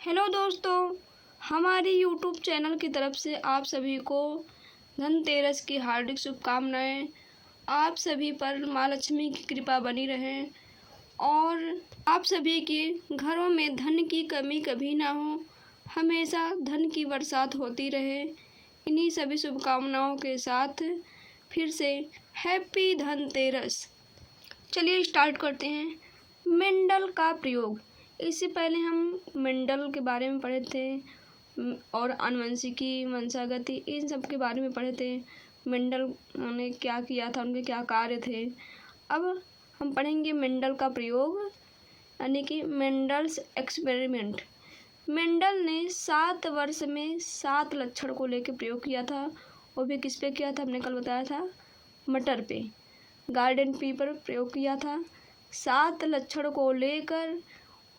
Hello दोस्तों, हमारी YouTube channel की तरफ से आप सभी को धनतेरस की हार्दिक शुभकामनाएं। आप सभी पर माँ लक्ष्मी की कृपा बनी रहे और आप सभी के घरों में धन की कमी कभी ना हो, हमेशा धन की बरसात होती रहे। इन्हीं सभी शुभकामनाओं के साथ फिर से हैप्पी धनतेरस। चलिए स्टार्ट करते हैं। मेंडल का प्रयोग। इससे पहले हम मेंडल के बारे में पढ़े थे और आनुवंशिकी, वंशागति, इन सब के बारे में पढ़े थे। मेंडल ने क्या किया था, उनके क्या कार्य थे। अब हम पढ़ेंगे मेंडल का प्रयोग, यानी कि मेंडल्स एक्सपेरिमेंट। मेंडल ने 7 वर्ष में 7 लक्षण को लेकर प्रयोग किया था। वो भी किस पे किया था, हमने कल बताया था, मटर पे, गार्डन पी पर प्रयोग किया था। 7 लक्षण को लेकर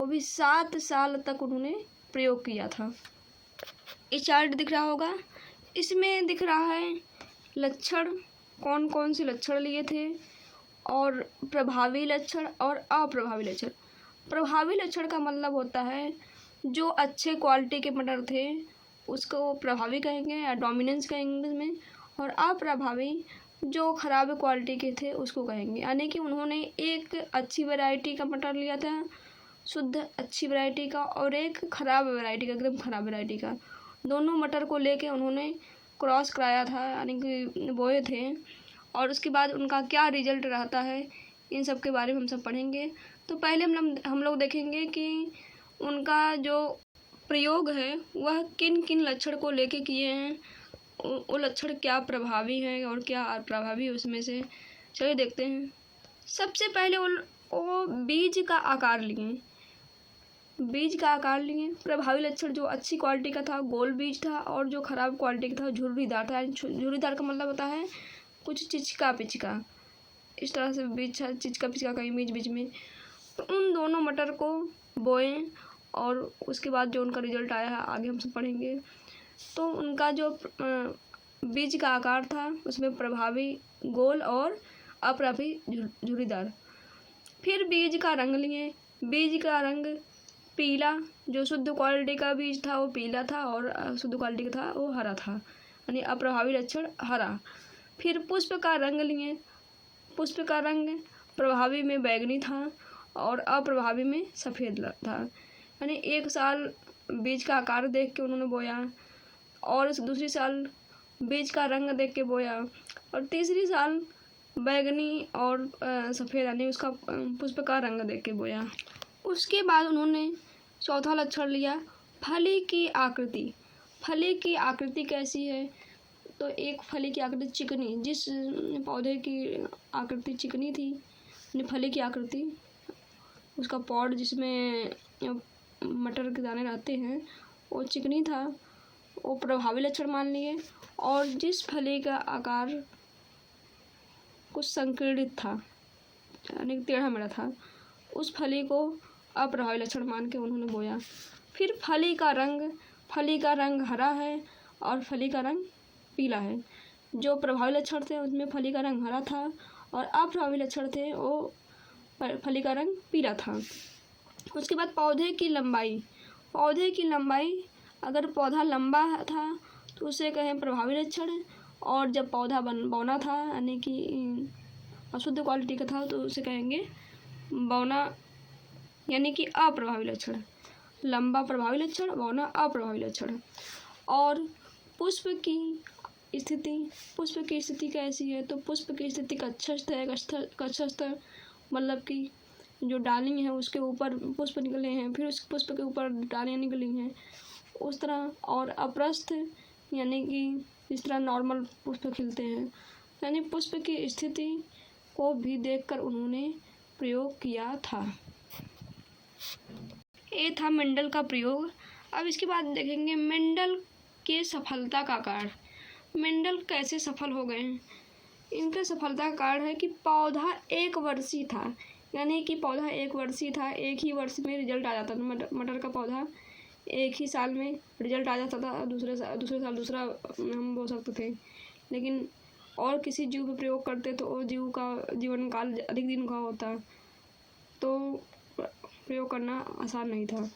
वो भी 7 साल तक उन्होंने प्रयोग किया था। ये चार्ट दिख रहा होगा, इसमें दिख रहा है लक्षण, कौन कौन से लक्षण लिए थे और प्रभावी लक्षण और अप्रभावी लक्षण। प्रभावी लक्षण का मतलब होता है जो अच्छे क्वालिटी के मटर थे उसको प्रभावी कहेंगे या डोमिनेंस कहेंगे इसमें, और अप्रभावी जो ख़राब क्वालिटी के थे उसको कहेंगे। यानी कि उन्होंने एक अच्छी वैरायटी का मटर लिया था, शुद्ध अच्छी वैरायटी का, और एक ख़राब वैरायटी का, एकदम ख़राब वैरायटी का। दोनों मटर को लेके उन्होंने क्रॉस कराया था, यानी कि बोए थे, और उसके बाद उनका क्या रिजल्ट रहता है इन सब के बारे में हम सब पढ़ेंगे। तो पहले हम लोग देखेंगे कि उनका जो प्रयोग है वह किन किन लक्षण को लेके किए हैं, वो लक्षण क्या प्रभावी हैं और क्या अप्रभावी, उसमें से चलिए देखते हैं। सबसे पहले वो बीज का आकार लिए। बीज का आकार लिए। प्रभावी लक्षण जो अच्छी क्वालिटी का था गोल बीज था, और जो ख़राब क्वालिटी का था झुर्रीदार था। झुर्रीदार का मतलब होता है कुछ चिचका पिचका, इस तरह से बीज था, चिचका पिचका कहीं बीज बीज में। तो उन दोनों मटर को बोए और उसके बाद जो उनका रिजल्ट आया है आगे हम सब पढ़ेंगे। तो उनका जो बीज का आकार था उसमें प्रभावी गोल और अप्रभावी झुर्रीदार। फिर बीज का रंग लिए। बीज का रंग पीला, जो शुद्ध क्वालिटी का बीज था वो पीला था और शुद्ध क्वालिटी का था वो हरा था, यानी अप्रभावी लक्षण हरा। फिर पुष्प का रंग लिए। पुष्प का रंग प्रभावी में बैंगनी था और अप्रभावी में सफ़ेद था, यानी एक साल बीज का आकार देख के उन्होंने बोया और दूसरी साल बीज का रंग देख के बोया और तीसरी साल बैंगनी और सफ़ेद, यानी उसका पुष्प का रंग देख के बोया। उसके बाद उन्होंने चौथा लक्षण लिया, फली की आकृति। फली की आकृति कैसी है, तो एक फली की आकृति चिकनी, जिस पौधे की आकृति चिकनी थी, फली की आकृति, उसका पॉड जिसमें मटर के दाने रहते हैं वो चिकनी था, वो प्रभावी लक्षण मान लिए। और जिस फली का आकार कुछ संकीर्णित था, यानी टेढ़ा मेढ़ा था, उस फली को अप्रभावी लक्षण मान के उन्होंने बोया। फिर फली का रंग हरा है और फली का रंग पीला है। जो प्रभावी लक्षण थे उसमें फली का रंग हरा था और अप्रभावी लक्षण थे वो फली का रंग पीला था। उसके बाद पौधे की लंबाई, अगर पौधा लंबा था तो उसे कहें प्रभावी लक्षण, और जब पौधा बौना था यानी कि अशुद्ध क्वालिटी का था तो उसे कहेंगे बौना, यानी कि अप्रभावी लक्षण। लंबा प्रभावी लक्षण, बौना अप्रभावी लक्षण। और पुष्प की स्थिति कैसी है, तो पुष्प की स्थिति कक्षस्थ है। कक्षस्थ मतलब कि जो डाली है उसके ऊपर पुष्प निकले हैं, फिर उस पुष्प के ऊपर डालियाँ निकली हैं, उस तरह। और अप्रस्थ, यानी कि जिस तरह नॉर्मल पुष्प खिलते हैं, यानी पुष्प की स्थिति को भी देखकर उन्होंने प्रयोग किया था। ये था मेंडल का प्रयोग। अब इसके बाद देखेंगे मेंडल के सफलता का कारण। मेंडल कैसे सफल हो गए हैं, इनका सफलता का कारण है कि पौधा 1 वर्षीय था, यानी कि पौधा 1 वर्षीय था, एक ही वर्ष में रिजल्ट आ जाता था। मटर का पौधा एक ही साल में रिजल्ट आ जाता था, दूसरे साल दूसरा हम बोल सकते थे। लेकिन और किसी जीव पर प्रयोग करते तो वो जीव का जीवन काल अधिक दिन का होता, तो प्रयोग करना आसान नहीं था।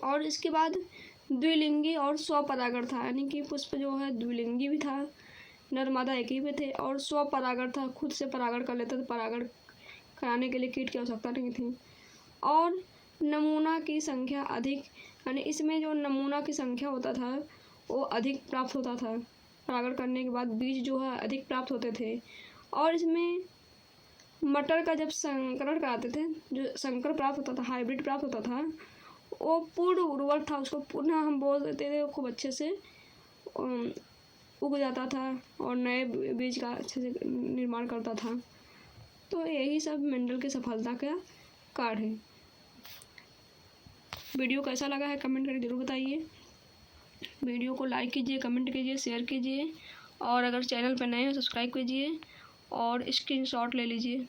और इसके बाद द्विलिंगी और स्वपरागण था, यानी कि पुष्प जो है द्विलिंगी भी था, नर मादा एक ही पे थे, और स्वपरागण था, खुद से परागण कर लेते थे, परागण कराने के लिए कीट की आवश्यकता नहीं थी। और नमूना की संख्या अधिक, यानी इसमें जो नमूना की संख्या होता था वो अधिक प्राप्त होता था, परागण करने के बाद बीज जो है अधिक प्राप्त होते थे। और इसमें मटर का जब संकरण कराते थे, जो संकर प्राप्त होता था, हाइब्रिड प्राप्त होता था, वो पूर्ण उर्वर था, उसको पुनः हम बोल देते थे, खूब अच्छे से उग जाता था और नए बीज का अच्छे से निर्माण करता था। तो यही सब मेंडल की सफलता का कार्ड है। वीडियो कैसा लगा है कमेंट करके ज़रूर बताइए। वीडियो को लाइक कीजिए, कमेंट कीजिए, शेयर कीजिए, और अगर चैनल पर नए हो सब्सक्राइब कीजिए और स्क्रीनशॉट ले लीजिए।